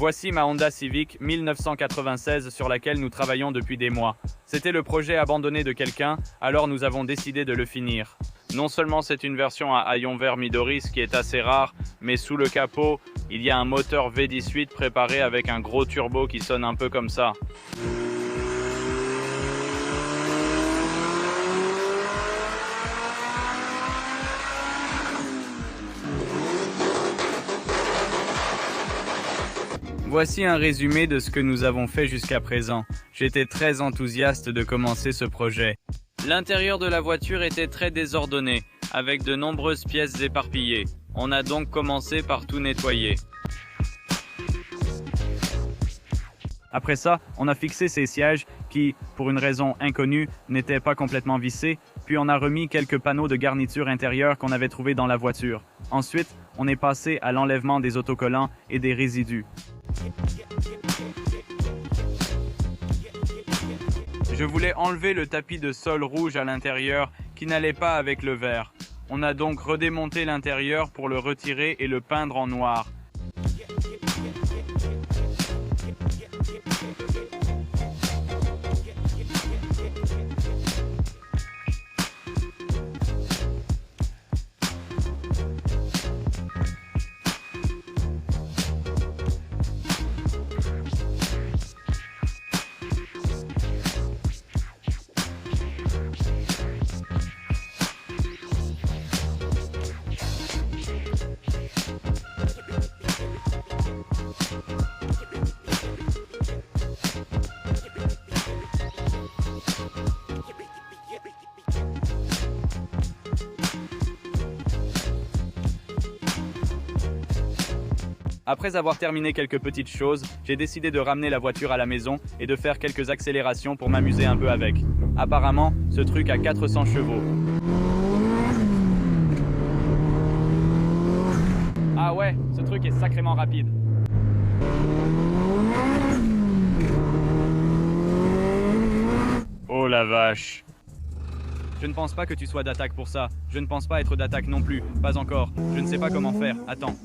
Voici ma Honda Civic 1996 sur laquelle nous travaillons depuis des mois. C'était le projet abandonné de quelqu'un, alors nous avons décidé de le finir. Non seulement c'est une version à haillons vert Midori, ce qui est assez rare, mais sous le capot, il y a un moteur V18 préparé avec un gros turbo qui sonne un peu comme ça. Voici un résumé de ce que nous avons fait jusqu'à présent. J'étais très enthousiaste de commencer ce projet. L'intérieur de la voiture était très désordonné, avec de nombreuses pièces éparpillées. On a donc commencé par tout nettoyer. Après ça, on a fixé ces sièges qui, pour une raison inconnue, n'étaient pas complètement vissés, puis on a remis quelques panneaux de garniture intérieure qu'on avait trouvés dans la voiture. Ensuite, on est passé à l'enlèvement des autocollants et des résidus. Je voulais enlever le tapis de sol rouge à l'intérieur qui n'allait pas avec le vert. On a donc redémonté l'intérieur pour le retirer et le peindre en noir. Après avoir terminé quelques petites choses, j'ai décidé de ramener la voiture à la maison et de faire quelques accélérations pour m'amuser un peu avec. Apparemment, ce truc a 400 chevaux. Ah ouais, ce truc est sacrément rapide. Oh la vache. Je ne pense pas que tu sois d'attaque pour ça. Je ne pense pas être d'attaque non plus. Pas encore. Je ne sais pas comment faire. Attends.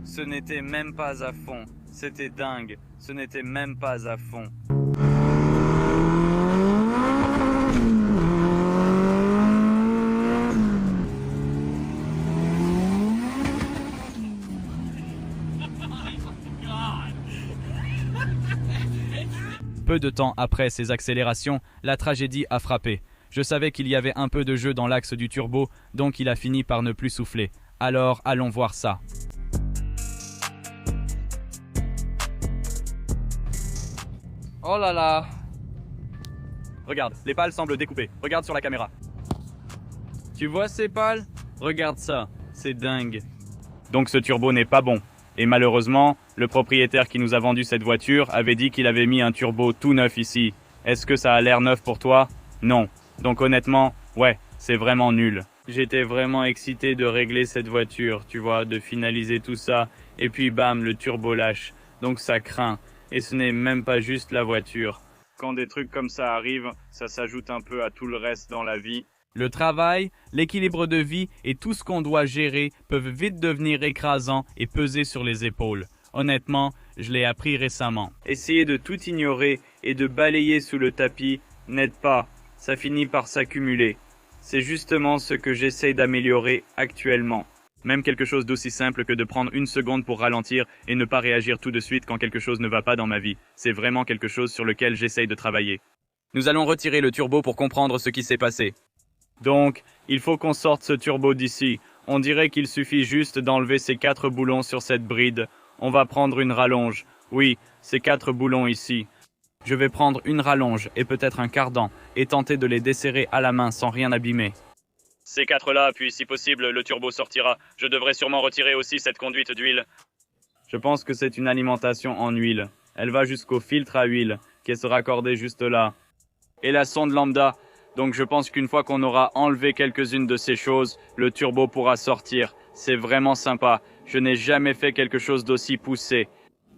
Ce n'était même pas à fond. C'était dingue. Ce n'était même pas à fond. Peu de temps après ces accélérations, la tragédie a frappé. Je savais qu'il y avait un peu de jeu dans l'axe du turbo, donc il a fini par ne plus souffler. Alors, allons voir ça. Oh là là! Regarde, les pales semblent découpées. Regarde sur la caméra. Tu vois ces pales? Regarde ça, c'est dingue. Donc ce turbo n'est pas bon. Et malheureusement, le propriétaire qui nous a vendu cette voiture avait dit qu'il avait mis un turbo tout neuf ici. Est-ce que ça a l'air neuf pour toi? Non. Donc honnêtement, ouais, c'est vraiment nul. J'étais vraiment excité de régler cette voiture, tu vois, de finaliser tout ça. Et puis bam, le turbo lâche. Donc ça craint. Et ce n'est même pas juste la voiture. Quand des trucs comme ça arrivent, ça s'ajoute un peu à tout le reste dans la vie. Le travail, l'équilibre de vie et tout ce qu'on doit gérer peuvent vite devenir écrasants et peser sur les épaules. Honnêtement, je l'ai appris récemment. Essayer de tout ignorer et de balayer sous le tapis n'aide pas. Ça finit par s'accumuler. C'est justement ce que j'essaie d'améliorer actuellement. Même quelque chose d'aussi simple que de prendre une seconde pour ralentir et ne pas réagir tout de suite quand quelque chose ne va pas dans ma vie. C'est vraiment quelque chose sur lequel j'essaye de travailler. Nous allons retirer le turbo pour comprendre ce qui s'est passé. Donc, il faut qu'on sorte ce turbo d'ici. On dirait qu'il suffit juste d'enlever ces 4 boulons sur cette bride. On va prendre une rallonge. Oui, ces 4 boulons ici. Je vais prendre une rallonge et peut-être un cardan et tenter de les desserrer à la main sans rien abîmer. Ces 4-là, puis si possible, le turbo sortira. Je devrais sûrement retirer aussi cette conduite d'huile. Je pense que c'est une alimentation en huile. Elle va jusqu'au filtre à huile, qui est raccordé juste là. Et la sonde lambda. Donc je pense qu'une fois qu'on aura enlevé quelques-unes de ces choses, le turbo pourra sortir. C'est vraiment sympa. Je n'ai jamais fait quelque chose d'aussi poussé.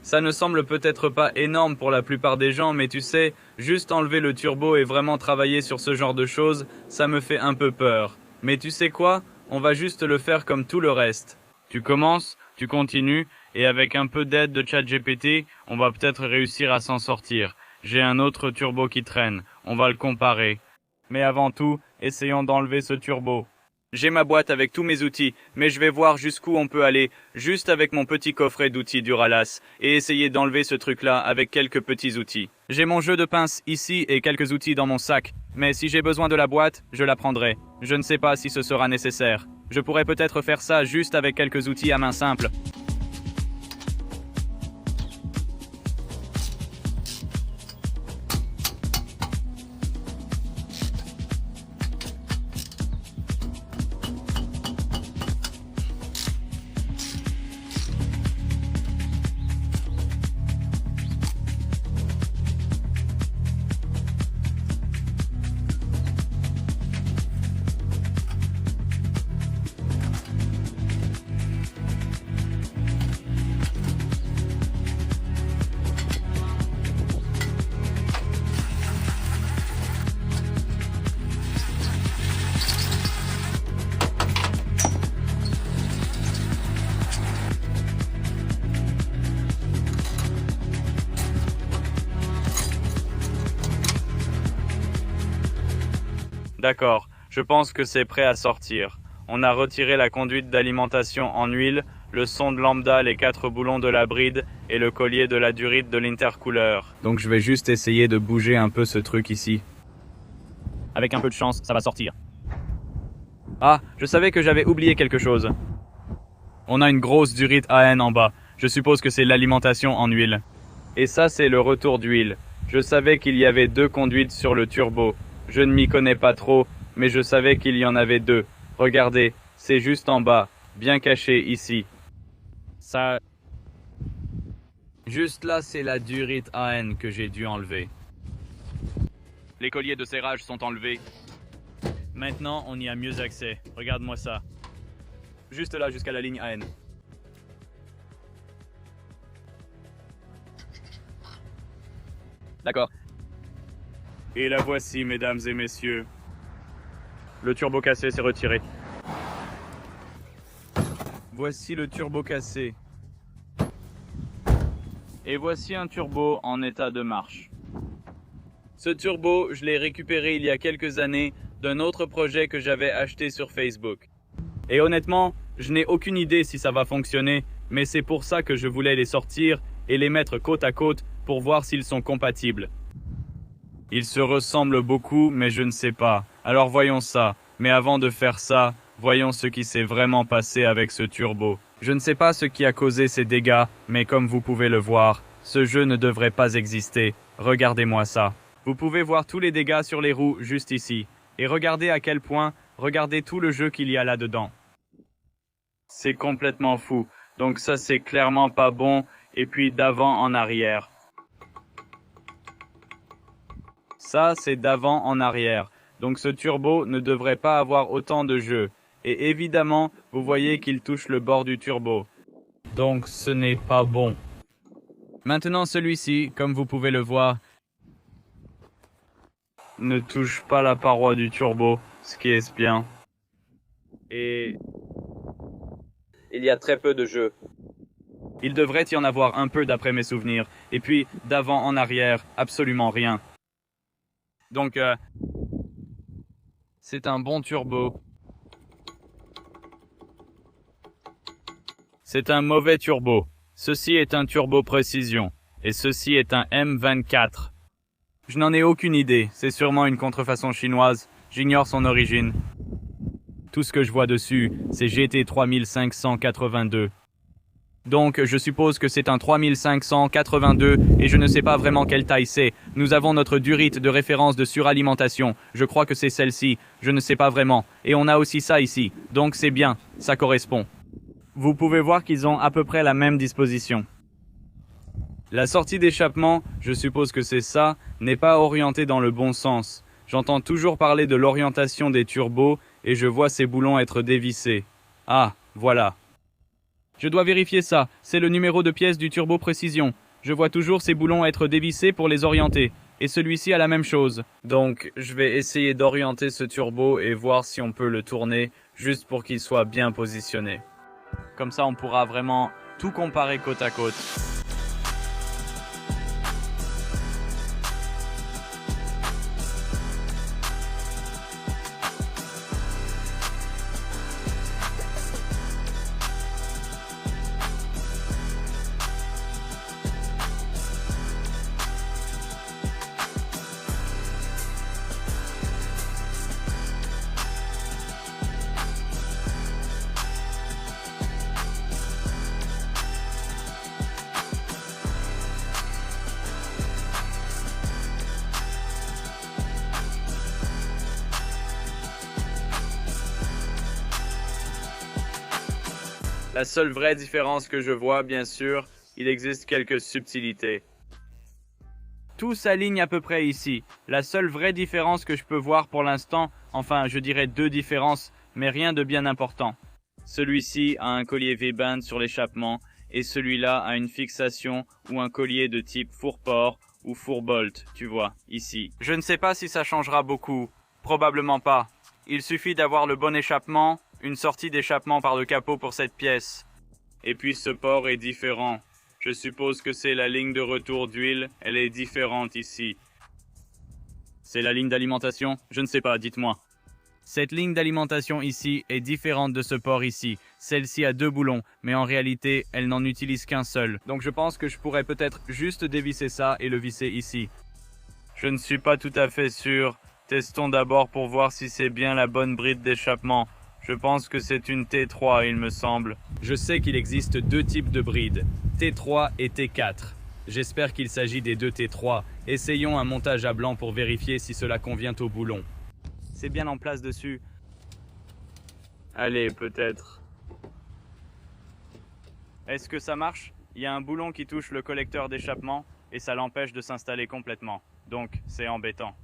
Ça ne semble peut-être pas énorme pour la plupart des gens, mais tu sais, juste enlever le turbo et vraiment travailler sur ce genre de choses, ça me fait un peu peur. Mais tu sais quoi? On va juste le faire comme tout le reste. Tu commences, tu continues, et avec un peu d'aide de ChatGPT, on va peut-être réussir à s'en sortir. J'ai un autre turbo qui traîne, on va le comparer. Mais avant tout, essayons d'enlever ce turbo. J'ai ma boîte avec tous mes outils, mais je vais voir jusqu'où on peut aller, juste avec mon petit coffret d'outils Duralas, et essayer d'enlever ce truc-là avec quelques petits outils. J'ai mon jeu de pince ici et quelques outils dans mon sac, mais si j'ai besoin de la boîte, je la prendrai. Je ne sais pas si ce sera nécessaire. Je pourrais peut-être faire ça juste avec quelques outils à main simple. D'accord, je pense que c'est prêt à sortir. On a retiré la conduite d'alimentation en huile, le sonde lambda, les 4 boulons de la bride et le collier de la durite de l'intercooleur. Donc je vais juste essayer de bouger un peu ce truc ici. Avec un peu de chance, ça va sortir. Ah, je savais que j'avais oublié quelque chose. On a une grosse durite AN en bas. Je suppose que c'est l'alimentation en huile. Et ça, c'est le retour d'huile. Je savais qu'il y avait 2 conduites sur le turbo. Je ne m'y connais pas trop, mais je savais qu'il y en avait 2. Regardez, c'est juste en bas, bien caché ici. Ça... Juste là, c'est la durite AN que j'ai dû enlever. Les colliers de serrage sont enlevés. Maintenant, on y a mieux accès. Regarde-moi ça. Juste là, jusqu'à la ligne AN. D'accord. Et la voici, mesdames et messieurs. Le turbo cassé s'est retiré. Voici le turbo cassé. Et voici un turbo en état de marche. Ce turbo, je l'ai récupéré il y a quelques années d'un autre projet que j'avais acheté sur Facebook. Et honnêtement, je n'ai aucune idée si ça va fonctionner, mais c'est pour ça que je voulais les sortir et les mettre côte à côte pour voir s'ils sont compatibles. Ils se ressemblent beaucoup, mais je ne sais pas. Alors voyons ça. Mais avant de faire ça, voyons ce qui s'est vraiment passé avec ce turbo. Je ne sais pas ce qui a causé ces dégâts, mais comme vous pouvez le voir, ce jeu ne devrait pas exister. Regardez-moi ça. Vous pouvez voir tous les dégâts sur les roues juste ici. Et regardez à quel point, regardez tout le jeu qu'il y a là-dedans. C'est complètement fou. Donc ça, c'est clairement pas bon. Et puis d'avant en arrière. Ça, c'est d'avant en arrière. Donc ce turbo ne devrait pas avoir autant de jeu. Et évidemment, vous voyez qu'il touche le bord du turbo. Donc ce n'est pas bon. Maintenant celui-ci, comme vous pouvez le voir, ne touche pas la paroi du turbo, ce qui est bien. Et il y a très peu de jeu. Il devrait y en avoir un peu d'après mes souvenirs. Et puis, d'avant en arrière, absolument rien. Donc, c'est un bon turbo. C'est un mauvais turbo. Ceci est un turbo précision. Et ceci est un M24. Je n'en ai aucune idée. C'est sûrement une contrefaçon chinoise. J'ignore son origine. Tout ce que je vois dessus, c'est GT 3582. Donc, je suppose que c'est un 3582 et je ne sais pas vraiment quelle taille c'est. Nous avons notre durite de référence de suralimentation. Je crois que c'est celle-ci. Je ne sais pas vraiment. Et on a aussi ça ici. Donc c'est bien. Ça correspond. Vous pouvez voir qu'ils ont à peu près la même disposition. La sortie d'échappement, je suppose que c'est ça, n'est pas orientée dans le bon sens. J'entends toujours parler de l'orientation des turbos et je vois ces boulons être dévissés. Ah, voilà. Je dois vérifier ça, c'est le numéro de pièce du turbo précision. Je vois toujours ces boulons être dévissés pour les orienter. Et celui-ci a la même chose. Donc, je vais essayer d'orienter ce turbo et voir si on peut le tourner, juste pour qu'il soit bien positionné. Comme ça, on pourra vraiment tout comparer côte à côte. La seule vraie différence que je vois, bien sûr, il existe quelques subtilités. Tout s'aligne à peu près ici. La seule vraie différence que je peux voir pour l'instant, enfin je dirais deux différences, mais rien de bien important. Celui-ci a un collier V-band sur l'échappement et celui-là a une fixation ou un collier de type four-port ou four-bolt, tu vois, ici. Je ne sais pas si ça changera beaucoup, probablement pas. Il suffit d'avoir le bon échappement, une sortie d'échappement par le capot pour cette pièce. Et puis ce port est différent. Je suppose que c'est la ligne de retour d'huile, elle est différente ici. C'est la ligne d'alimentation? Je ne sais pas, dites-moi. Cette ligne d'alimentation ici est différente de ce port ici. Celle-ci a deux boulons, mais en réalité, elle n'en utilise qu'un seul. Donc je pense que je pourrais peut-être juste dévisser ça et le visser ici. Je ne suis pas tout à fait sûr. Testons d'abord pour voir si c'est bien la bonne bride d'échappement. Je pense que c'est une T3, il me semble. Je sais qu'il existe deux types de brides, T3 et T4. J'espère qu'il s'agit des deux T3. Essayons un montage à blanc pour vérifier si cela convient au boulon. C'est bien en place dessus. Allez, peut-être. Est-ce que ça marche? Il y a un boulon qui touche le collecteur d'échappement et ça l'empêche de s'installer complètement. Donc, c'est embêtant.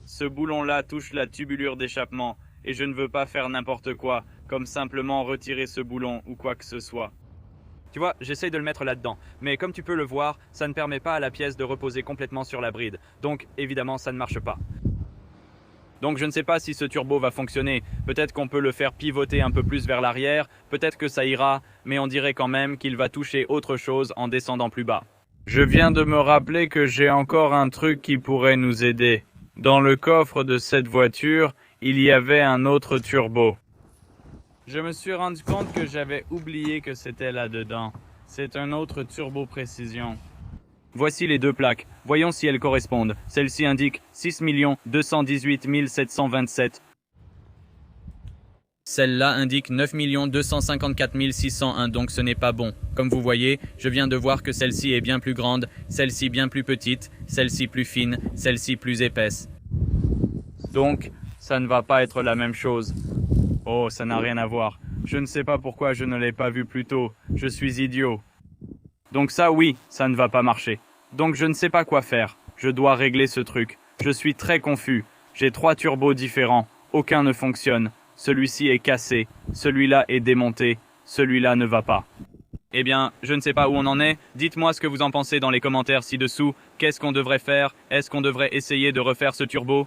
Ce boulon-là touche la tubulure d'échappement. Et je ne veux pas faire n'importe quoi, comme simplement retirer ce boulon ou quoi que ce soit. Tu vois, j'essaye de le mettre là-dedans, mais comme tu peux le voir, ça ne permet pas à la pièce de reposer complètement sur la bride. Donc, évidemment, ça ne marche pas. Donc, je ne sais pas si ce turbo va fonctionner. Peut-être qu'on peut le faire pivoter un peu plus vers l'arrière, peut-être que ça ira, mais on dirait quand même qu'il va toucher autre chose en descendant plus bas. Je viens de me rappeler que j'ai encore un truc qui pourrait nous aider. Dans le coffre de cette voiture, il y avait un autre turbo. Je me suis rendu compte que j'avais oublié que c'était là-dedans. C'est un autre turbo précision. Voici les deux plaques. Voyons si elles correspondent. Celle-ci indique 6 218 727. Celle-là indique 9 254 601, donc ce n'est pas bon. Comme vous voyez, je viens de voir que celle-ci est bien plus grande, celle-ci bien plus petite, celle-ci plus fine, celle-ci plus épaisse. Donc, ça ne va pas être la même chose. Oh, ça n'a rien à voir. Je ne sais pas pourquoi je ne l'ai pas vu plus tôt. Je suis idiot. Donc ça, oui, ça ne va pas marcher. Donc je ne sais pas quoi faire. Je dois régler ce truc. Je suis très confus. J'ai 3 turbos différents. Aucun ne fonctionne. Celui-ci est cassé. Celui-là est démonté. Celui-là ne va pas. Eh bien, je ne sais pas où on en est. Dites-moi ce que vous en pensez dans les commentaires ci-dessous. Qu'est-ce qu'on devrait faire? Est-ce qu'on devrait essayer de refaire ce turbo?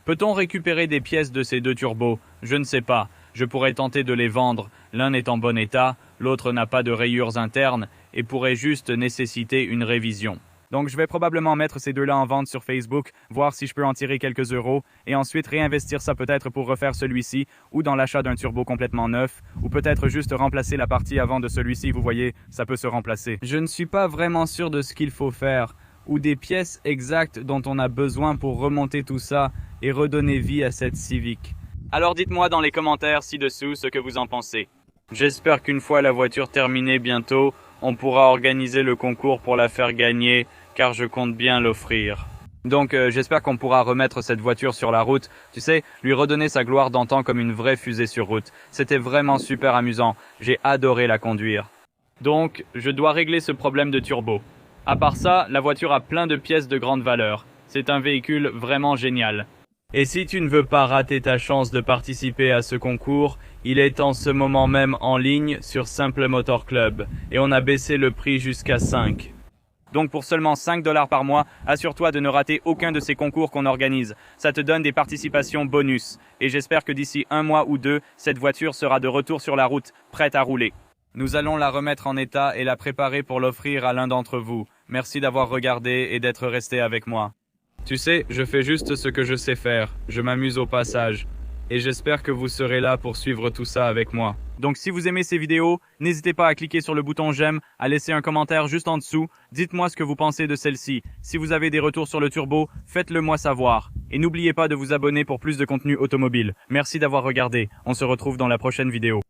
Peut-on récupérer des pièces de ces deux turbos? Je ne sais pas. Je pourrais tenter de les vendre. L'un est en bon état, l'autre n'a pas de rayures internes et pourrait juste nécessiter une révision. Donc je vais probablement mettre ces deux-là en vente sur Facebook, voir si je peux en tirer quelques euros et ensuite réinvestir ça peut-être pour refaire celui-ci ou dans l'achat d'un turbo complètement neuf ou peut-être juste remplacer la partie avant de celui-ci, vous voyez, ça peut se remplacer. Je ne suis pas vraiment sûr de ce qu'il faut faire ou des pièces exactes dont on a besoin pour remonter tout ça et redonner vie à cette Civic. Alors dites-moi dans les commentaires ci-dessous ce que vous en pensez. J'espère qu'une fois la voiture terminée bientôt, on pourra organiser le concours pour la faire gagner, car je compte bien l'offrir. Donc j'espère qu'on pourra remettre cette voiture sur la route, tu sais, lui redonner sa gloire d'antan comme une vraie fusée sur route. C'était vraiment super amusant, j'ai adoré la conduire. Donc je dois régler ce problème de turbo. À part ça, la voiture a plein de pièces de grande valeur. C'est un véhicule vraiment génial. Et si tu ne veux pas rater ta chance de participer à ce concours, il est en ce moment même en ligne sur Simple Motor Club et on a baissé le prix jusqu'à 5. Donc pour seulement 5 $ par mois, assure-toi de ne rater aucun de ces concours qu'on organise. Ça te donne des participations bonus. Et j'espère que d'ici 1 mois ou 2, cette voiture sera de retour sur la route, prête à rouler. Nous allons la remettre en état et la préparer pour l'offrir à l'un d'entre vous. Merci d'avoir regardé et d'être resté avec moi. Tu sais, je fais juste ce que je sais faire. Je m'amuse au passage. Et j'espère que vous serez là pour suivre tout ça avec moi. Donc si vous aimez ces vidéos, n'hésitez pas à cliquer sur le bouton j'aime, à laisser un commentaire juste en dessous. Dites-moi ce que vous pensez de celle-ci. Si vous avez des retours sur le turbo, faites-le moi savoir. Et n'oubliez pas de vous abonner pour plus de contenu automobile. Merci d'avoir regardé. On se retrouve dans la prochaine vidéo.